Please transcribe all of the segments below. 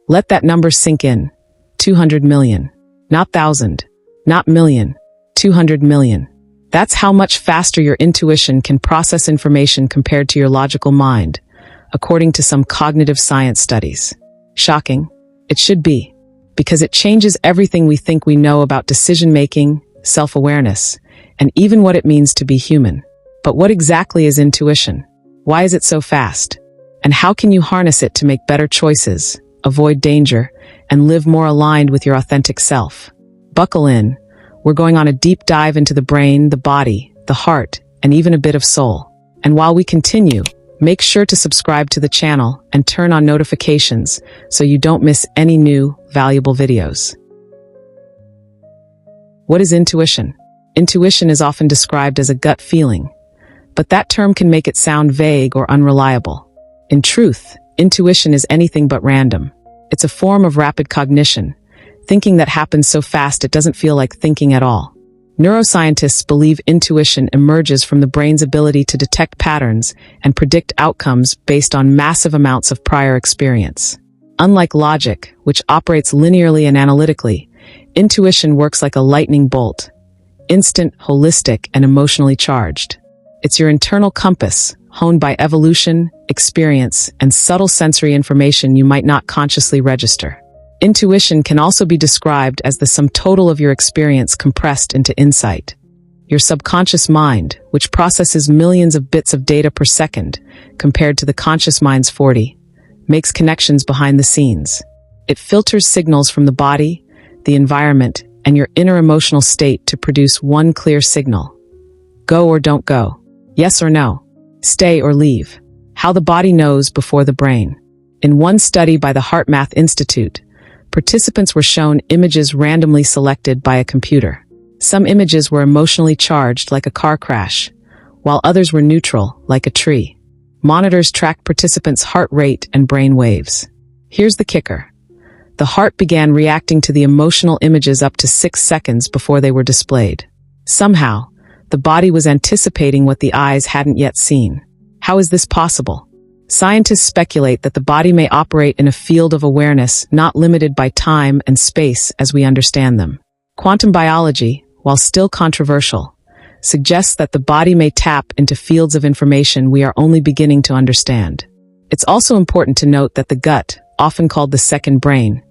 Let that number sink in. 200 million. Not 1,000. Not million. 200 million. That's how much faster your intuition can process information compared to your logical mind, according to some cognitive science studies. Shocking? It should be, because it changes everything we think we know about decision-making, self-awareness, and even what it means to be human. But what exactly is intuition? Why is it so fast? And how can you harness it to make better choices, avoid danger, and live more aligned with your authentic self? Buckle in. We're going on a deep dive into the brain, the body, the heart, and even a bit of soul. And while we continue, make sure to subscribe to the channel and turn on notifications so you don't miss any new, valuable videos. What is intuition? Intuition is often described as a gut feeling, but that term can make it sound vague or unreliable. In truth, intuition is anything but random. It's a form of rapid cognition, thinking that happens so fast it doesn't feel like thinking at all. Neuroscientists believe intuition emerges from the brain's ability to detect patterns and predict outcomes based on massive amounts of prior experience. Unlike logic, which operates linearly and analytically, intuition works like a lightning bolt, instant, holistic, and emotionally charged. It's your internal compass, honed by evolution, experience, and subtle sensory information you might not consciously register. Intuition can also be described as the sum total of your experience compressed into insight. Your subconscious mind, which processes millions of bits of data per second, compared to the conscious mind's 40, makes connections behind the scenes. It filters signals from the body, the environment, and your inner emotional state to produce one clear signal. Go or don't go. Yes or no. Stay or leave. How the body knows before the brain. In one study by the HeartMath Institute, participants were shown images randomly selected by a computer. Some images were emotionally charged, like a car crash, while others were neutral, like a tree. Monitors tracked participants' heart rate and brain waves. Here's the kicker. The heart began reacting to the emotional images up to 6 seconds before they were displayed. Somehow, the body was anticipating what the eyes hadn't yet seen. How is this possible? Scientists speculate that the body may operate in a field of awareness not limited by time and space as we understand them. Quantum biology, while still controversial, suggests that the body may tap into fields of information we are only beginning to understand. It's also important to note that the gut, often called the second brain,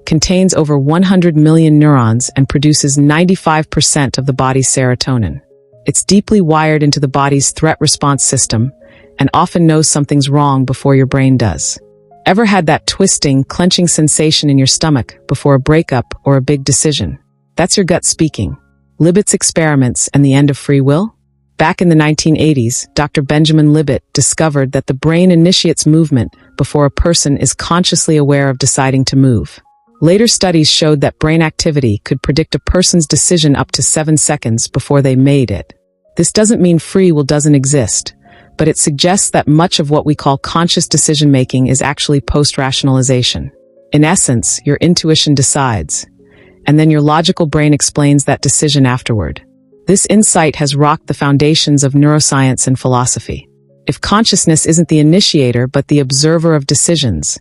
contains over 100 million neurons and produces 95% of the body's serotonin. It's deeply wired into the body's threat response system and often knows something's wrong before your brain does. Ever had that twisting, clenching sensation in your stomach before a breakup or a big decision? That's your gut speaking. Libet's experiments and the end of free will? Back in the 1980s, Dr. Benjamin Libet discovered that the brain initiates movement before a person is consciously aware of deciding to move. Later studies showed that brain activity could predict a person's decision up to 7 seconds before they made it. This doesn't mean free will doesn't exist, but it suggests that much of what we call conscious decision-making is actually post-rationalization. In essence, your intuition decides, and then your logical brain explains that decision afterward. This insight has rocked the foundations of neuroscience and philosophy. If consciousness isn't the initiator but the observer of decisions,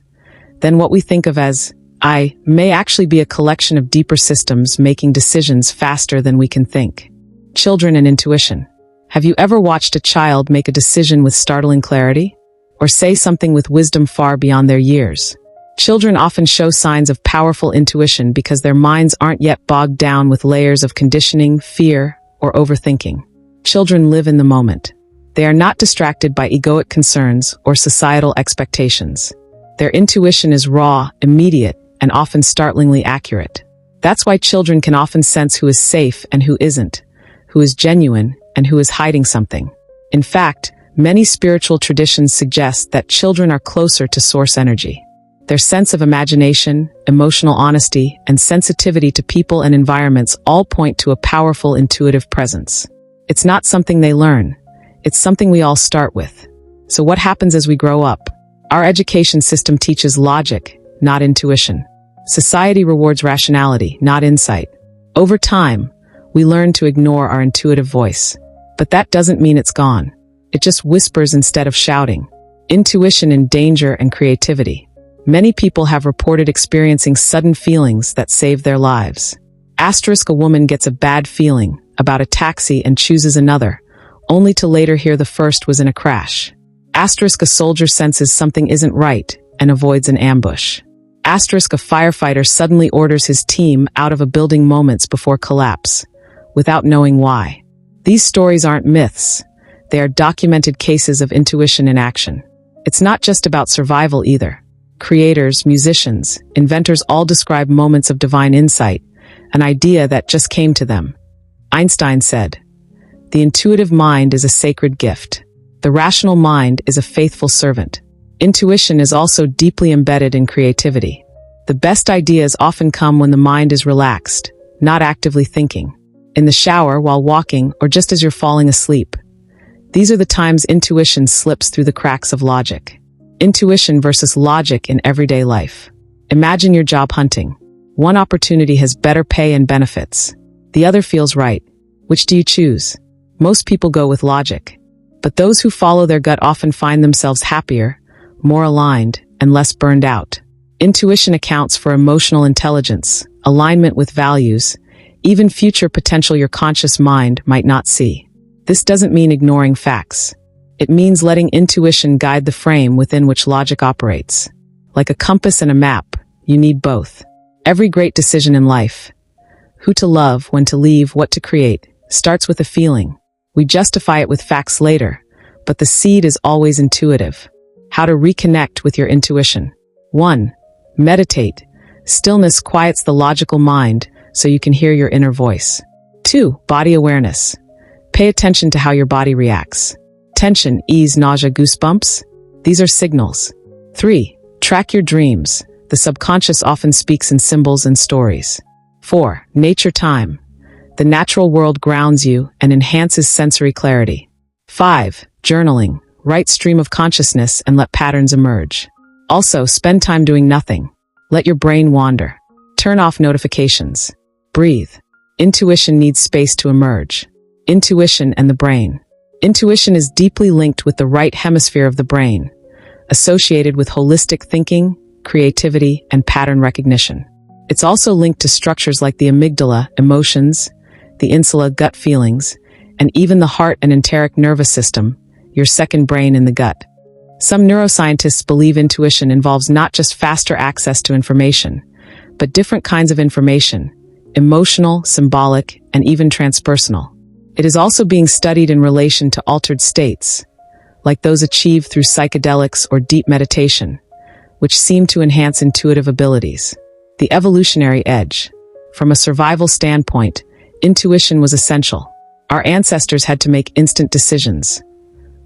then what we think of as I may actually be a collection of deeper systems making decisions faster than we can think. Children and intuition. Have you ever watched a child make a decision with startling clarity? Or say something with wisdom far beyond their years? Children often show signs of powerful intuition because their minds aren't yet bogged down with layers of conditioning, fear, or overthinking. Children live in the moment. They are not distracted by egoic concerns or societal expectations. Their intuition is raw, immediate, and often startlingly accurate. That's why children can often sense who is safe and who isn't, who is genuine and who is hiding something. In fact, many spiritual traditions suggest that children are closer to source energy. Their sense of imagination, emotional honesty, and sensitivity to people and environments all point to a powerful intuitive presence. It's not something they learn. It's something we all start with. So what happens as we grow up? Our education system teaches logic, not intuition. Society rewards rationality, not insight. Over time, we learn to ignore our intuitive voice. But that doesn't mean it's gone. It just whispers instead of shouting. Intuition in danger and creativity. Many people have reported experiencing sudden feelings that save their lives. Asterisk, a woman gets a bad feeling about a taxi and chooses another, only to later hear the first was in a crash. Asterisk, a soldier senses something isn't right and avoids an ambush. Asterisk, a firefighter suddenly orders his team out of a building moments before collapse, without knowing why. These stories aren't myths. They are documented cases of intuition in action. It's not just about survival either. Creators, musicians, inventors all describe moments of divine insight, an idea that just came to them. Einstein said, "The intuitive mind is a sacred gift. The rational mind is a faithful servant." Intuition is also deeply embedded in creativity. The best ideas often come when the mind is relaxed, not actively thinking. In the shower, while walking, or just as you're falling asleep. These are the times intuition slips through the cracks of logic. Intuition versus logic in everyday life. Imagine you're job hunting. One opportunity has better pay and benefits. The other feels right. Which do you choose? Most people go with logic. But those who follow their gut often find themselves happier, more aligned, and less burned out. Intuition accounts for emotional intelligence, alignment with values, even future potential your conscious mind might not see. This doesn't mean ignoring facts. It means letting intuition guide the frame within which logic operates. Like a compass and a map, you need both. Every great decision in life, who to love, when to leave, what to create, starts with a feeling. We justify it with facts later, but the seed is always intuitive. How to reconnect with your intuition. 1. Meditate. Stillness quiets the logical mind so you can hear your inner voice. 2. Body awareness. Pay attention to how your body reacts. Tension, ease, nausea, goosebumps. These are signals. 3. Track your dreams. The subconscious often speaks in symbols and stories. 4. Nature time. The natural world grounds you and enhances sensory clarity. 5. Journaling. Write stream of consciousness and let patterns emerge. Also, spend time doing nothing. Let your brain wander. Turn off notifications. Breathe. Intuition needs space to emerge. Intuition and the brain. Intuition is deeply linked with the right hemisphere of the brain, associated with holistic thinking, creativity, and pattern recognition. It's also linked to structures like the amygdala, emotions, the insula, gut feelings, and even the heart and enteric nervous system, your second brain in the gut. Some neuroscientists believe intuition involves not just faster access to information, but different kinds of information, emotional, symbolic, and even transpersonal. It is also being studied in relation to altered states, like those achieved through psychedelics or deep meditation, which seem to enhance intuitive abilities. The evolutionary edge. From a survival standpoint, intuition was essential. Our ancestors had to make instant decisions.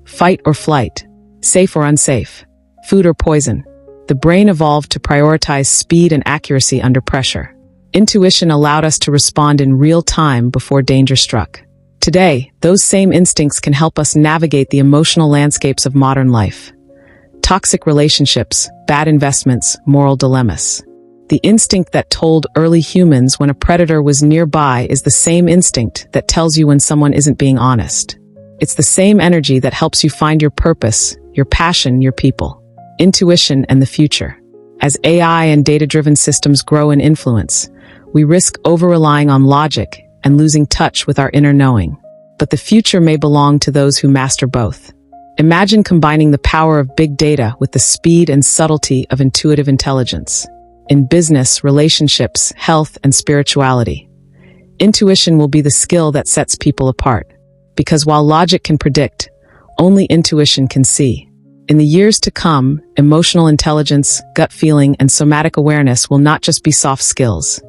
Fight or flight, safe or unsafe, food or poison. The brain evolved to prioritize speed and accuracy under pressure. Intuition allowed us to respond in real time before danger struck. Today, those same instincts can help us navigate the emotional landscapes of modern life. Toxic relationships, bad investments, moral dilemmas. The instinct that told early humans when a predator was nearby is the same instinct that tells you when someone isn't being honest. It's the same energy that helps you find your purpose, your passion, your people. Intuition and the future. As AI and data-driven systems grow in influence, we risk over-relying on logic and losing touch with our inner knowing. But the future may belong to those who master both. Imagine combining the power of big data with the speed and subtlety of intuitive intelligence. In business, relationships, health, and spirituality, intuition will be the skill that sets people apart. Because while logic can predict, only intuition can see. In the years to come, emotional intelligence, gut feeling, and somatic awareness will not just be soft skills.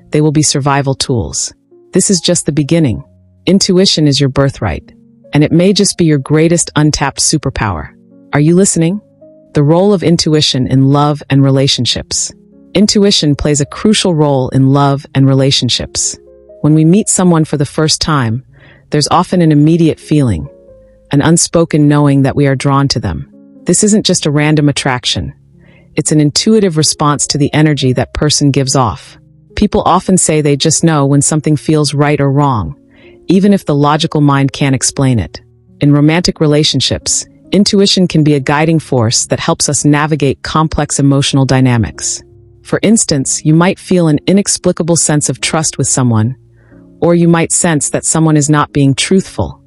They will be survival tools. This is just the beginning. Intuition is your birthright, and it may just be your greatest untapped superpower. Are you listening? The role of intuition in love and relationships. Intuition plays a crucial role in love and relationships. When we meet someone for the first time, there's often an immediate feeling, an unspoken knowing that we are drawn to them. This isn't just a random attraction. It's an intuitive response to the energy that person gives off. People often say they just know when something feels right or wrong, even if the logical mind can't explain it. In romantic relationships, Intuition can be a guiding force that helps us navigate complex emotional dynamics. For instance, you might feel an inexplicable sense of trust with someone, or you might sense that someone is not being truthful,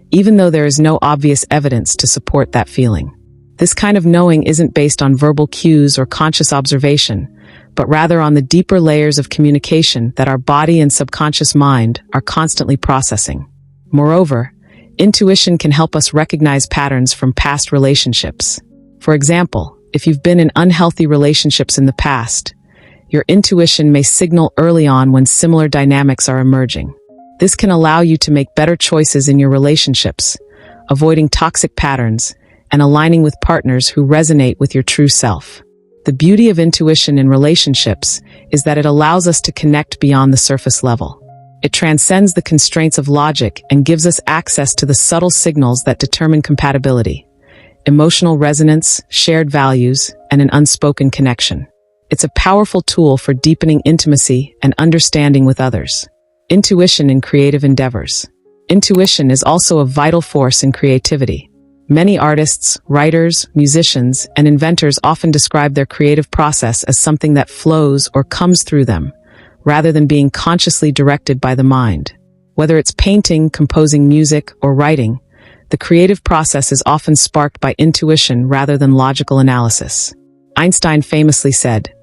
even though there is no obvious evidence to support that feeling. This kind of knowing isn't based on verbal cues or conscious observation, but rather on the deeper layers of communication that our body and subconscious mind are constantly processing. Moreover, intuition can help us recognize patterns from past relationships. For example, if you've been in unhealthy relationships in the past, your intuition may signal early on when similar dynamics are emerging. This can allow you to make better choices in your relationships, avoiding toxic patterns, and aligning with partners who resonate with your true self. The beauty of intuition in relationships is that it allows us to connect beyond the surface level. It transcends the constraints of logic and gives us access to the subtle signals that determine compatibility, emotional resonance, shared values, and an unspoken connection. It's a powerful tool for deepening intimacy and understanding with others. Intuition in creative endeavors. Intuition is also a vital force in creativity. Many artists, writers, musicians, and inventors often describe their creative process as something that flows or comes through them, rather than being consciously directed by the mind. Whether it's painting, composing music, or writing, the creative process is often sparked by intuition rather than logical analysis. Einstein famously said,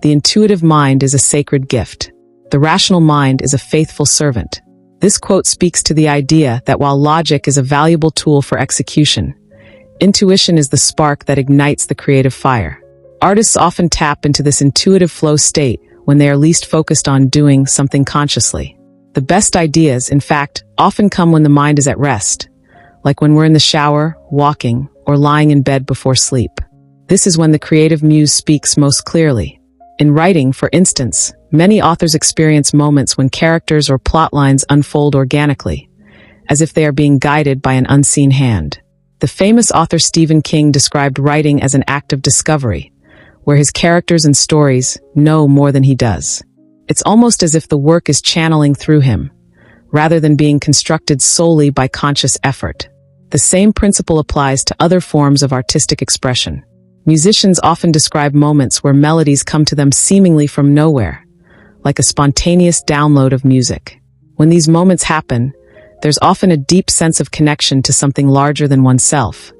"The intuitive mind is a sacred gift. The rational mind is a faithful servant." This quote speaks to the idea that while logic is a valuable tool for execution, intuition is the spark that ignites the creative fire. Artists often tap into this intuitive flow state when they are least focused on doing something consciously. The best ideas, in fact, often come when the mind is at rest, like when we're in the shower, walking, or lying in bed before sleep. This is when the creative muse speaks most clearly. In writing, for instance, many authors experience moments when characters or plot lines unfold organically, as if they are being guided by an unseen hand. The famous author Stephen King described writing as an act of discovery, where his characters and stories know more than he does. It's almost as if the work is channeling through him, rather than being constructed solely by conscious effort. The same principle applies to other forms of artistic expression. Musicians often describe moments where melodies come to them seemingly from nowhere, like a spontaneous download of music. When these moments happen, there's often a deep sense of connection to something larger than oneself,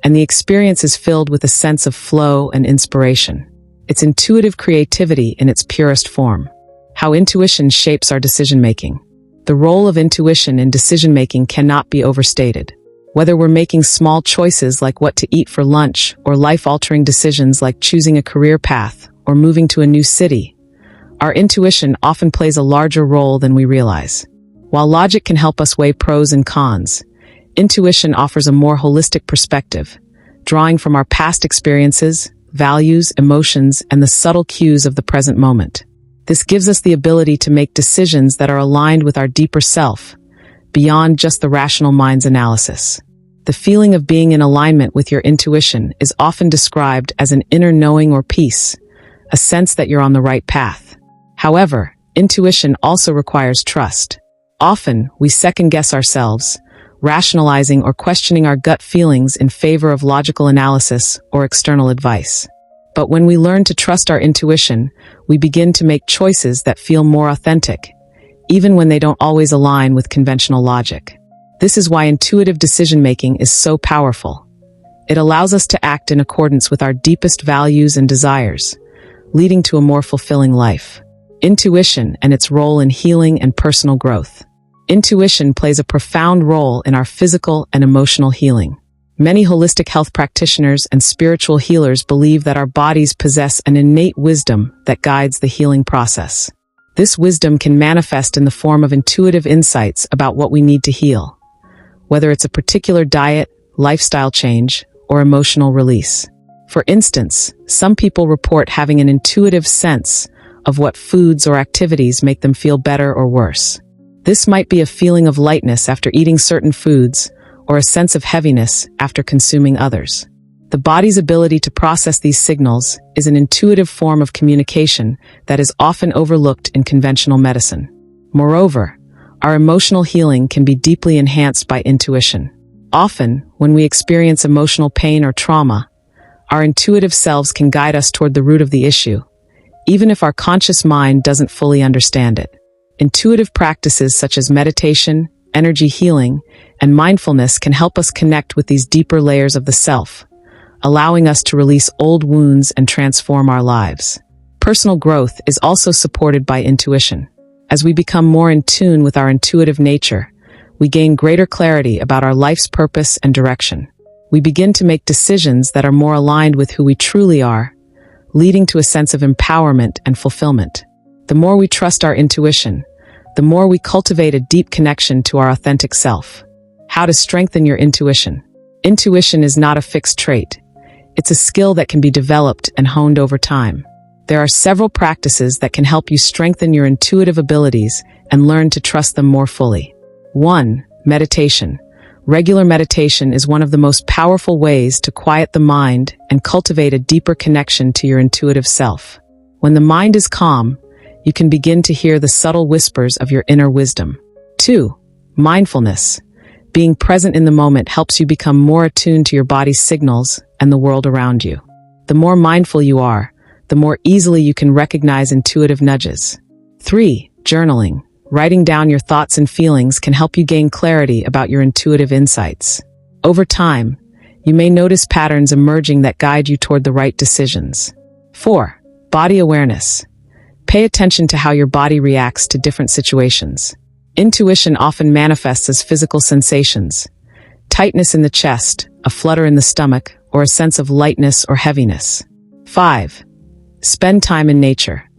and the experience is filled with a sense of flow and inspiration. It's intuitive creativity in its purest form. How intuition shapes our decision-making. The role of intuition in decision-making cannot be overstated. Whether we're making small choices like what to eat for lunch, or life-altering decisions like choosing a career path or moving to a new city, our intuition often plays a larger role than we realize. While logic can help us weigh pros and cons, intuition offers a more holistic perspective, drawing from our past experiences, values, emotions, and the subtle cues of the present moment. This gives us the ability to make decisions that are aligned with our deeper self, beyond just the rational mind's analysis. The feeling of being in alignment with your intuition is often described as an inner knowing or peace, a sense that you're on the right path. However, intuition also requires trust. Often, we second-guess ourselves, rationalizing or questioning our gut feelings in favor of logical analysis or external advice. But when we learn to trust our intuition, we begin to make choices that feel more authentic, even when they don't always align with conventional logic. This is why intuitive decision-making is so powerful. It allows us to act in accordance with our deepest values and desires, leading to a more fulfilling life. Intuition and its role in healing and personal growth. Intuition plays a profound role in our physical and emotional healing. Many holistic health practitioners and spiritual healers believe that our bodies possess an innate wisdom that guides the healing process. This wisdom can manifest in the form of intuitive insights about what we need to heal, whether it's a particular diet, lifestyle change, or emotional release. For instance, some people report having an intuitive sense of what foods or activities make them feel better or worse. This might be a feeling of lightness after eating certain foods, or a sense of heaviness after consuming others. The body's ability to process these signals is an intuitive form of communication that is often overlooked in conventional medicine. Moreover, our emotional healing can be deeply enhanced by intuition. Often, when we experience emotional pain or trauma, our intuitive selves can guide us toward the root of the issue, even if our conscious mind doesn't fully understand it. Intuitive practices such as meditation, energy healing, and mindfulness can help us connect with these deeper layers of the self, allowing us to release old wounds and transform our lives. Personal growth is also supported by intuition. As we become more in tune with our intuitive nature, we gain greater clarity about our life's purpose and direction. We begin to make decisions that are more aligned with who we truly are, leading to a sense of empowerment and fulfillment. The more we trust our intuition, the more we cultivate a deep connection to our authentic self. How to strengthen your intuition. Intuition is not a fixed trait. It's a skill that can be developed and honed over time. There are several practices that can help you strengthen your intuitive abilities and learn to trust them more fully. 1. Meditation. Regular meditation is one of the most powerful ways to quiet the mind and cultivate a deeper connection to your intuitive self. When the mind is calm, you can begin to hear the subtle whispers of your inner wisdom. 2. Mindfulness. Being present in the moment helps you become more attuned to your body's signals and the world around you. The more mindful you are, the more easily you can recognize intuitive nudges. 3. Journaling. Writing down your thoughts and feelings can help you gain clarity about your intuitive insights. Over time, you may notice patterns emerging that guide you toward the right decisions. 4. Body awareness. Pay attention to how your body reacts to different situations. Intuition often manifests as physical sensations: tightness in the chest, a flutter in the stomach, or a sense of lightness or heaviness. 5. Spend time in nature.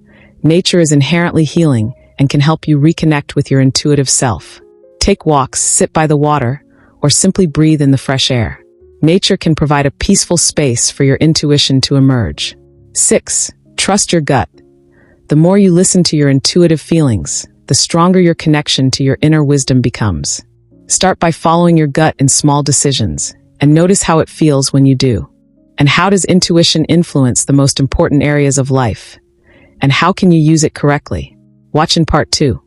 Nature is inherently healing and can help you reconnect with your intuitive self. Take walks, sit by the water, or simply breathe in the fresh air. Nature can provide a peaceful space for your intuition to emerge. 6. Trust your gut. The more you listen to your intuitive feelings, the stronger your connection to your inner wisdom becomes. Start by following your gut in small decisions, and notice how it feels when you do. And how does intuition influence the most important areas of life? And how can you use it correctly? Watch in part 2.